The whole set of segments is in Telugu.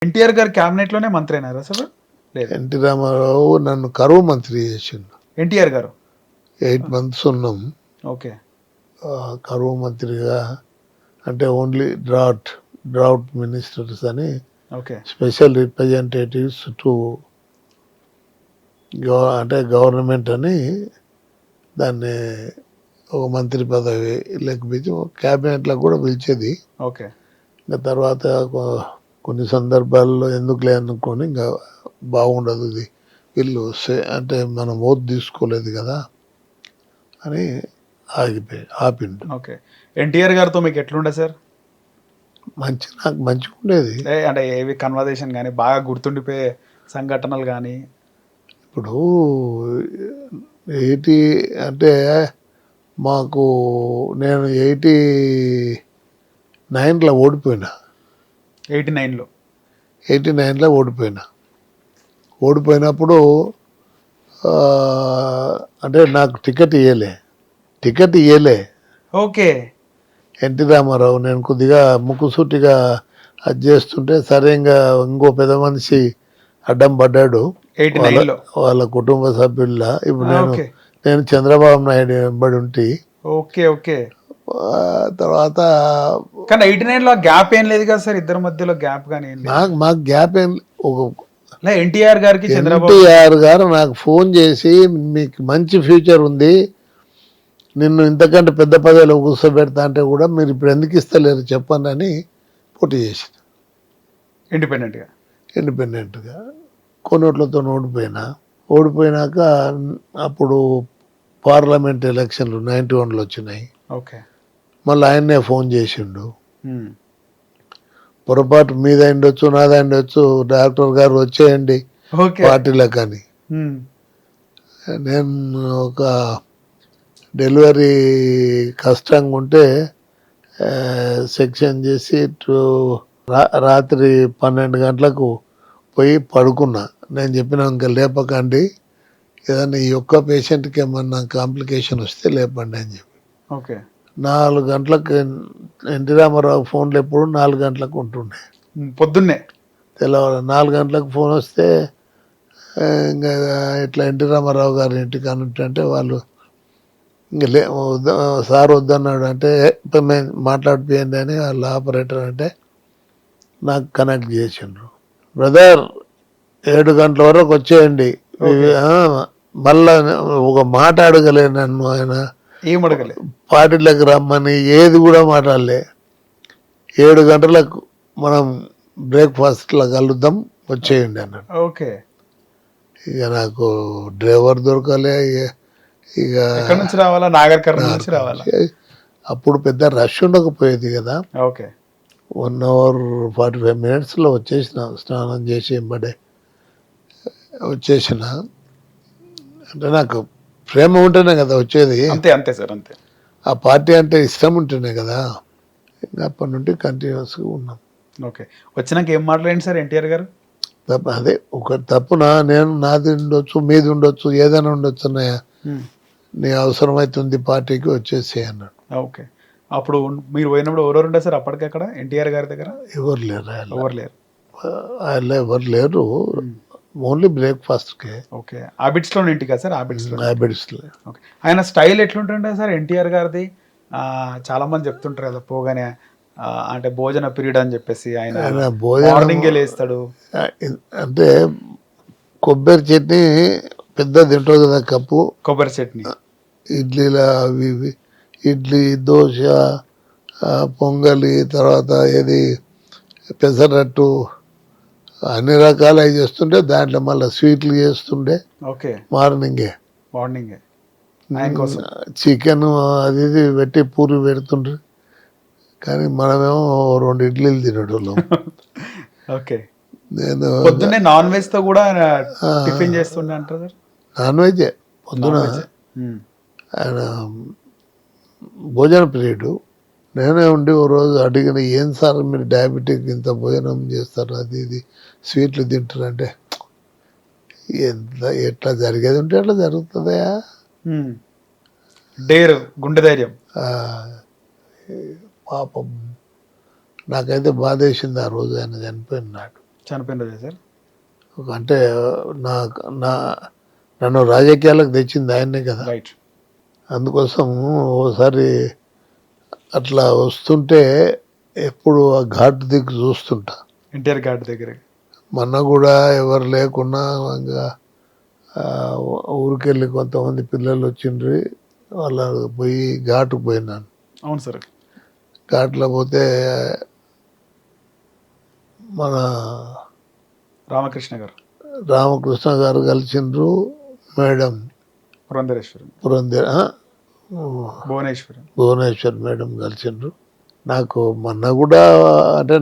ఎన్టీఆర్ గారు క్యాబినెట్ లోనే మంత్రి అయినారు అసలు? లేదు. ఎన్టీ రామారావు నన్ను కరువు మంత్రి చేసిండు. ఎన్టీఆర్ గారు 8 months ఉన్నాం ఓకే. కరువు మంత్రిగా. అంటే ఓన్లీ డ్రాట్ మినిస్టర్స్ అని ఓకే. స్పెషల్ రిప్రజెంటేటివ్స్ టు అంటే గవర్నమెంట్ అని దాన్ని ఒక మంత్రి పదవి లెక్క పిలిచి క్యాబినెట్లో కూడా పిలిచేది. ఓకే. ఇంకా తర్వాత కొన్ని సందర్భాల్లో ఎందుకులే అనుకొని ఇంకా బాగుండదు ఇది వీళ్ళు అంటే మనం ఓత్ తీసుకోలేదు కదా అని ఆపిండు. ఓకే. ఎన్టీఆర్ గారితో మీకు ఎట్లుండే సార్? నాకు మంచిగా ఉండేది. అంటే ఏవి కన్వర్జేషన్ కానీ బాగా గుర్తుండిపోయే సంఘటనలు కానీ? ఇప్పుడు 80 అంటే మాకు నేను 89లో ఓడిపోయినా. 89లో ఓడిపోయినప్పుడు అంటే నాకు టికెట్ ఇయ్యలే. ఓకే. ఎన్టీ రామారావు నేను కొద్దిగా ముక్కుసూటిగా అది చేస్తుంటే సరే ఇంకా ఇంకో పెద్ద మనిషి అడ్డం పడ్డాడు 89లో వాళ్ళ కుటుంబ సభ్యుల్లా. ఇప్పుడు ఓకే. నేను చంద్రబాబు నాయుడు వెంబడి ఉంటే ఓకే. ఓకే. తర్వాత కానీ 89లో గ్యాప్ ఏం లేదు కదా సార్, ఇద్దరి మధ్యలో గ్యాప్ కానీ ఏం లేదు? మాకు గ్యాప్ ఏం ఎన్టీఆర్ గారికి చంద్రబాబు ఎన్టీఆర్ గారు నాకు ఫోన్ చేసి మీకు మంచి ఫ్యూచర్ ఉంది, నిన్ను ఇంతకంటే పెద్ద పదవిలో కూర్చోబెడతా అంటే కూడా మీరు ఇప్పుడు ఎందుకు ఇస్తలేరు చెప్పండి అని పోటీ చేసిన. ఇండిపెండెంట్గా కొన్నిట్లతో ఓడిపోయినాక అప్పుడు పార్లమెంట్ ఎలక్షన్లు 91లో వచ్చినాయి. ఓకే. మళ్ళీ ఆయన్నే ఫోన్ చేసిండు. పొరపాటు మీద ఉండొచ్చు నాదా ఉండొచ్చు, డాక్టర్ గారు వచ్చేయండి పార్టీలకు అని. నేను ఒక డెలివరీ కష్టంగా ఉంటే సెక్షన్ చేసి రాత్రి 12 గంటలకు పోయి పడుకున్నా. నేను చెప్పిన ఇంకా లేపకండి, ఏదన్నా ఈ ఒక్క పేషెంట్కి ఏమన్నా కాంప్లికేషన్ వస్తే లేపండి అని చెప్పి. ఓకే. 4 గంటలకు ఎన్టీ రామారావు ఫోన్లు ఎప్పుడు 4 గంటలకు ఉంటుండే పొద్దున్నే. తెల్లవారు 4 గంటలకు ఫోన్ వస్తే ఇంకా ఇట్లా ఎన్టీ రామారావు గారి ఇంటికి అంటే వాళ్ళు ఇంక సార్ వద్దన్నాడు అంటే మేము మాట్లాడిపోయింది అని వాళ్ళ ఆపరేటర్ అంటే నాకు కనెక్ట్ చేసిండ్రు. బ్రదర్ 7 గంటల వరకు వచ్చేయండి. మళ్ళా ఒక మాట అడగలే నన్ను ఆయన, ఏమడగలే, పార్టీలకు రమ్మని ఏది కూడా మాట్లాడలే. 7 గంటలకు మనం బ్రేక్ఫాస్ట్లో కలుద్దాం వచ్చేయండి అన్నాడు. ఓకే. ఇక నాకు డ్రైవర్ దొరకలే. ఇక ఎక్కడి నుంచి రావాలా? నాగర్ కర్నూలు నుంచి రావాలా? అప్పుడు పెద్ద రష్ ఉండకపోయేది కదా. ఓకే. 1 hour 45 minutesలో వచ్చేసిన. స్నానం చేసి వెంబడే వచ్చేసిన. అంటే నాకు ప్రేమ ఉంటేనే కదా వచ్చేది. అంతే సార్, అంతే. ఆ పార్టీ అంటే ఇష్టం ఉంటేనే కదా. ఇంకా అప్పటి నుండి కంటిన్యూస్గా ఉన్నాం. ఓకే. వచ్చినాక ఏం మాట్లాడండి సార్ ఎన్టీఆర్ గారు? అదే ఒక తప్పున నేను నాది ఉండొచ్చు, మీది ఉండొచ్చు, ఏదైనా ఉండొచ్చు అన్నయ్య, నీ అవసరమైతుంది పార్టీకి వచ్చేసి అన్నాడు. ఓకే. అప్పుడు మీరు పోయినప్పుడు ఎవరెవరు ఉండే సార్ అప్పటికి అక్కడ ఎన్టీఆర్ గారి దగ్గర? ఎవరు లేరు. ఓన్లీ బ్రేక్ఫాస్ట్కే. ఓకే. హ్యాబిట్స్లో ఇంటి కదా సార్? హ్యాబిట్స్లో. ఓకే. ఆయన స్టైల్ ఎట్లుంటుండే సార్ ఎన్టీఆర్ గారిది? చాలా మంది చెప్తుంటారు కదా పోగానే అంటే భోజన పీరియడ్ అని చెప్పేసి ఆయన మార్నింగే లేస్తాడు. అంటే కొబ్బరి చట్నీ పెద్ద తింటుంది కదా కప్పు, కొబ్బరి చట్నీ, ఇడ్లీ, దోశ, పొంగలి, తర్వాత ఏది పెసరట్టు, అన్ని రకాలు అవి చేస్తుండే. దాంట్లో మళ్ళీ స్వీట్లు చేస్తుండే. ఓకే. మార్నింగే చికెన్ అది ఇది పెట్టి పూరి పెడుతుండ్రు. కానీ మనమేమో 2 ఇడ్లీలు తినడం. ఓకే. నేను పొద్దున్నే నాన్ వెజ్ తో కూడా టిఫిన్ చేస్తుండే అంటారు సార్? నాన్ వెజ్ పొద్దున ఆయన భోజన పీరియడ్. నేనే ఉండి ఓ రోజు అడిగిన, ఏం సార్ మీరు డయాబెటిక్ ఇంత భోజనం చేస్తారు, అది ఇది స్వీట్లు తింటారంటే, ఎట్లా జరిగేది ఉంటే అట్లా జరుగుతుందా, గుండె ధైర్యం. పాపం నాకైతే బాధ వేసింది ఆ రోజు ఆయన చనిపోయిన నాడు. చనిపోయిన రోజే సార్. అంటే నా నా నన్ను రాజకీయాలకు తెచ్చింది ఆయన్నే కదా. రైట్. అందుకోసం ఓసారి అట్లా వస్తుంటే ఎప్పుడు ఆ ఘాట్ దిక్కు చూస్తుంటా. ఎన్టీఆర్ ఘాట్ దగ్గర. మొన్న కూడా ఎవరు లేకున్నా ఇంకా ఊరికెళ్ళి కొంతమంది పిల్లలు వచ్చిండ్రి, వాళ్ళ పోయి ఘాటుకు పోయినాను. అవును సార్. ఘాట్లో పోతే మన రామకృష్ణ గారు, రామకృష్ణ గారు కలిసిండ్రు, మేడం పురంధరేశ్వరి, భువనేశ్వర్ మేడం కలిసిండ్రు. నాకు మొన్న కూడా అంటే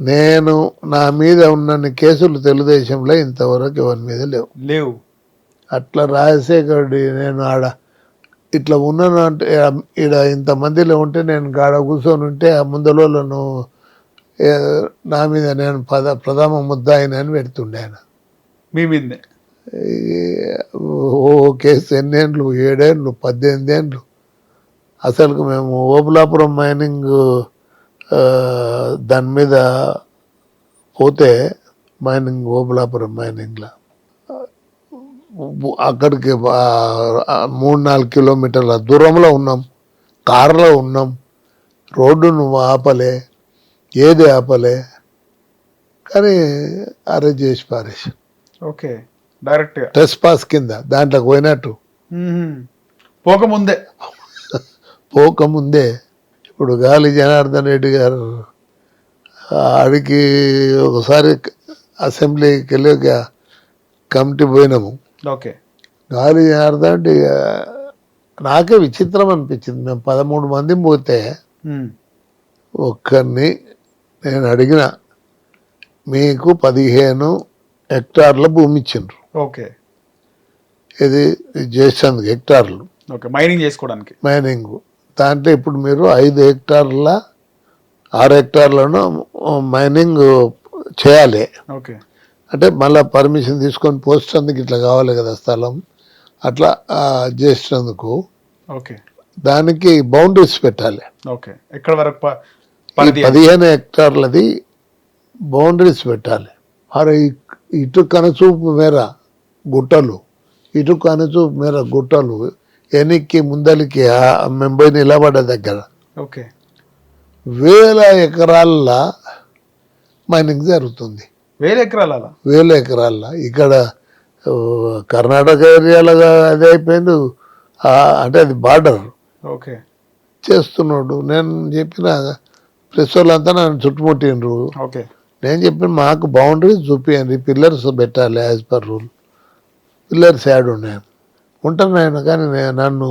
నేను నా మీద ఉన్నన్ని కేసులు తెలుగుదేశంలో ఇంతవరకు ఎవరి మీద లేవు. అట్లా రాజశేఖరుడి నేను ఆడ ఇట్లా ఉన్నాను అంటే ఈడ ఇంతమందిలో ఉంటే నేను గాడ కూర్చొని ఉంటే ఆ ముందలోళ్ళను నా మీద నేను ప్రథమ ముద్దాయిని అని పెడుతుండే ఆయన. మీ మీదే ఓ కేసు ఎన్నేళ్ళు, 7 ఏళ్ళు, 18 ఏళ్ళు. అసలుకు మేము ఓబులాపురం మైనింగ్ దాని మీద పోతే ఓబులాపురం మైనింగ్లో అక్కడికి 3-4 కిలోమీటర్ల దూరంలో ఉన్నాం, కారులో ఉన్నాం, రోడ్డు నువ్వు ఆపలే, ఏది ఆపలే, కానీ అరెస్ట్ చేసి పారేసి. ఓకే, డైరెక్ట్ ట్రెస్ పాస్ కింద దాంట్లోకి పోయినట్టు పోకముందే. ఇప్పుడు గాలి జనార్దన్ రెడ్డి గారు ఆడికి ఒకసారి అసెంబ్లీకి వెళ్ళి కమిటీ పోయినాము. ఓకే. గాలి జనార్దన్ రెడ్డి నాకే విచిత్రం అనిపించింది. మేము 13 మందిని పోతే ఒక్కరిని నేను అడిగిన, మీకు 15 హెక్టార్ల భూమి ఇచ్చిండ్రు. ఓకే. ఇది చేసేందుకు హెక్టార్లు, ఓకే, మైనింగ్ చేసుకోవడానికి. మైనింగ్ దాంట్లో ఇప్పుడు మీరు 5 హెక్టార్ల 6 హెక్టార్లను మైనింగ్ చేయాలి. ఓకే. అంటే మళ్ళీ పర్మిషన్ తీసుకొని పోస్టందుకు ఇట్లా కావాలి కదా స్థలం, అట్లా చేసినందుకు ఓకే, దానికి బౌండరీస్ పెట్టాలి. ఓకే, ఎక్కడ వరకు 15 హెక్టార్లది బౌండరీస్ పెట్టాలి. మరి ఇటు కనుచూపు మేర గుట్టలు, ఇటు కనుచూపు మేర గుట్టలు, వెనక్కి ముందలికి మెంబై నిలబడ్డ దగ్గర ఓకే 1000 ఎకరాల మైనింగ్ జరుగుతుంది. 1000 ఎకరాల ఇక్కడ కర్ణాటక ఏరియాలో అదే అయిపోయింది. అంటే అది బార్డర్. ఓకే. చేస్తున్నాడు. నేను చెప్పిన ప్రెస్ వాళ్ళంతా నన్ను చుట్టుముట్టిండ్రు. ఓకే. నేను చెప్పిన మాకు బౌండరీస్ చూపించండి, పిల్లర్స్ పెట్టాలి as per rule. Pillars add ఉన్నాయి ఉంటాను నేను, కానీ నన్ను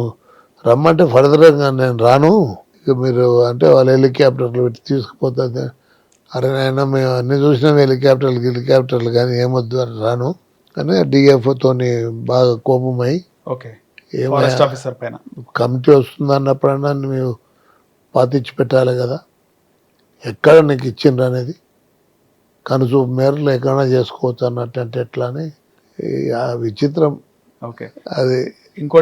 రమ్మంటే ఫర్దర్గా నేను రాను, ఇక మీరు అంటే వాళ్ళు హెలికాప్టర్లు పెట్టి తీసుకుపోతుంది. అరే నాయన మేము అన్ని చూసినాం హెలికాప్టర్లు కానీ ఏమొద్దు అని రాను అని డిఎఫ్ఓతోని బాగా కోపమై, ఓకే, ఫారెస్ట్ ఆఫీసర్ పైన కమిటీ వస్తుంది అన్నప్పుడన్నా మేము పాతిచ్చి పెట్టాలి కదా, ఎక్కడ నీకు ఇచ్చిండ్రు అనేది కనుచూపు మేరలు ఎక్కడైనా చేసుకోవచ్చు అన్నట్టు అంటే ఎట్లా అని ఆ విచిత్రం. ఓకే. అది ఇంకో